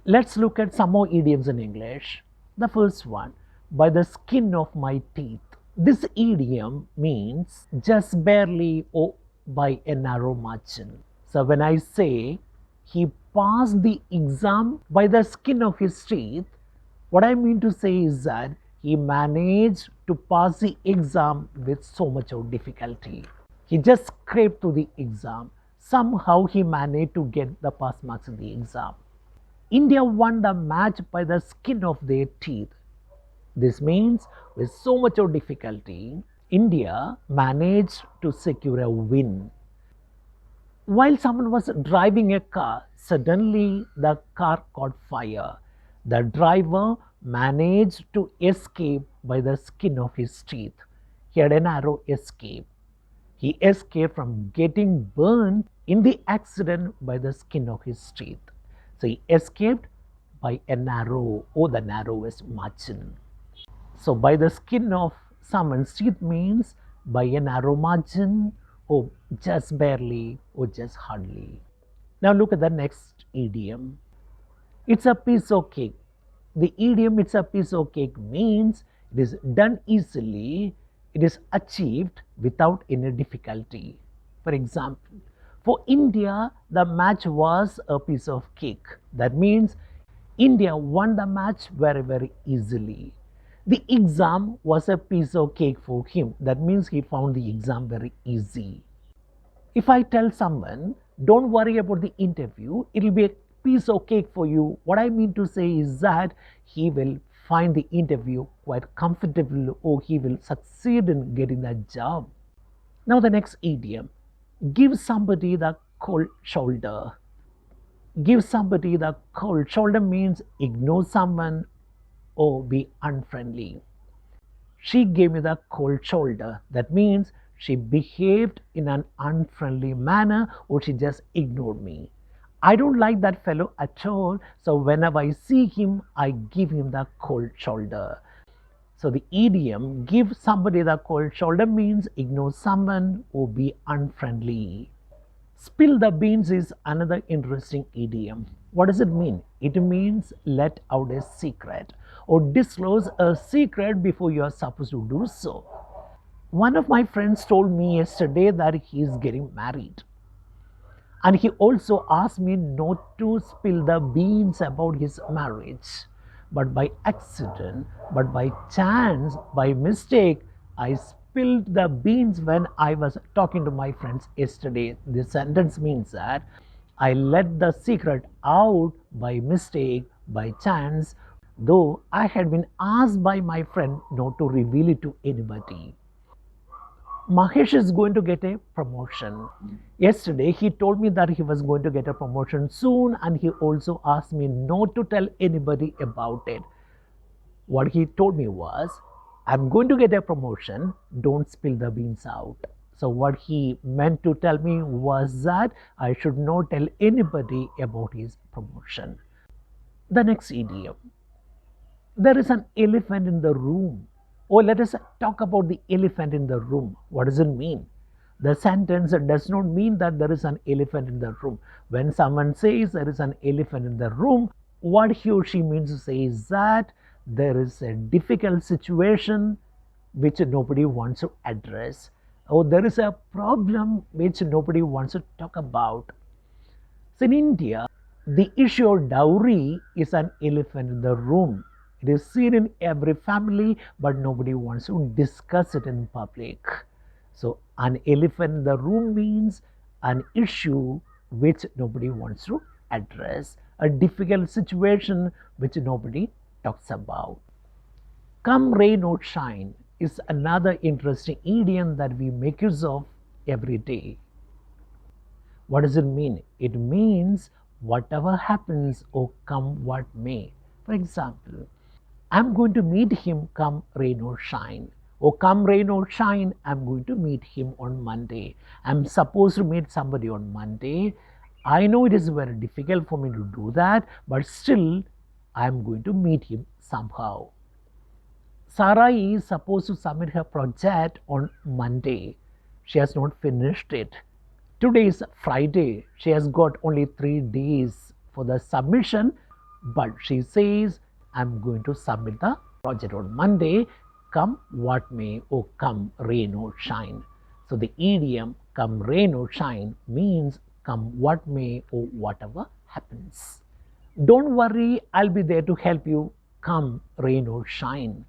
Let's look at some more idioms in English. The first one, by the skin of my teeth. This idiom means just barely or by a narrow margin. So when I say he passed the exam by the skin of his teeth, what I mean to say is that he managed to pass the exam with so much of difficulty. He just scraped through the exam. Somehow he managed to get the pass marks in the exam. India won the match by the skin of their teeth. This means with so much of difficulty, India managed to secure a win. While someone was driving a car, suddenly the car caught fire. The driver managed to escape by the skin of his teeth. He had a narrow escape. He escaped from getting burned in the accident by the skin of his teeth. So he escaped by a narrow or the narrowest margin. So by the skin of someone's teeth means by a narrow margin or just barely or just hardly. Now look at the next idiom. It's a piece of cake. The idiom it's a piece of cake means it is done easily, it is achieved without any difficulty. For example, for India, the match was a piece of cake. That means India won the match very, very easily. The exam was a piece of cake for him. That means he found the exam very easy. If I tell someone, don't worry about the interview, it will be a piece of cake for you. What I mean to say is that he will find the interview quite comfortable or he will succeed in getting that job. Now, the next idiom, give somebody the cold shoulder. Give somebody the cold shoulder means ignore someone or be unfriendly. She gave me the cold shoulder. That means she behaved in an unfriendly manner or she just ignored me. I don't like that fellow at all. So whenever I see him, I give him the cold shoulder. So the idiom give somebody the cold shoulder means ignore someone or be unfriendly. Spill the beans is another interesting idiom. What does it mean? It means let out a secret or disclose a secret before you are supposed to do so. One of my friends told me yesterday that he is getting married. And he also asked me not to spill the beans about his marriage. But by accident, but by chance, by mistake, I spilled the beans when I was talking to my friends yesterday. This sentence means that I let the secret out by mistake, by chance, though I had been asked by my friend not to reveal it to anybody. Mahesh is going to get a promotion. Yesterday, he told me that he was going to get a promotion soon, and he also asked me not to tell anybody about it. What he told me was, I'm going to get a promotion, don't spill the beans out. So, what he meant to tell me was that I should not tell anybody about his promotion. The next idiom, there is an elephant in the room. Or let us talk about the elephant in the room. What does it mean? The sentence does not mean that there is an elephant in the room. When someone says there is an elephant in the room, what he or she means to say is that there is a difficult situation which nobody wants to address, or there is a problem which nobody wants to talk about. So in India, the issue of dowry is an elephant in the room. It is seen in every family, but nobody wants to discuss it in public. So, an elephant in the room means an issue which nobody wants to address, a difficult situation which nobody talks about. Come rain or shine is another interesting idiom that we make use of every day. What does it mean? It means whatever happens or come what may. For example, I'm going to meet him come rain or shine. Or come rain or shine, I'm going to meet him on Monday. I'm supposed to meet somebody on Monday. I know it is very difficult for me to do that, but still, I'm going to meet him somehow. Sarah is supposed to submit her project on Monday. She has not finished it. Today is Friday. She has got only 3 days for the submission. but she says, I'm going to submit the project on Monday, come what may, or come rain or shine. So the idiom come rain or shine means come what may or whatever happens. Don't worry, I'll be there to help you come rain or shine.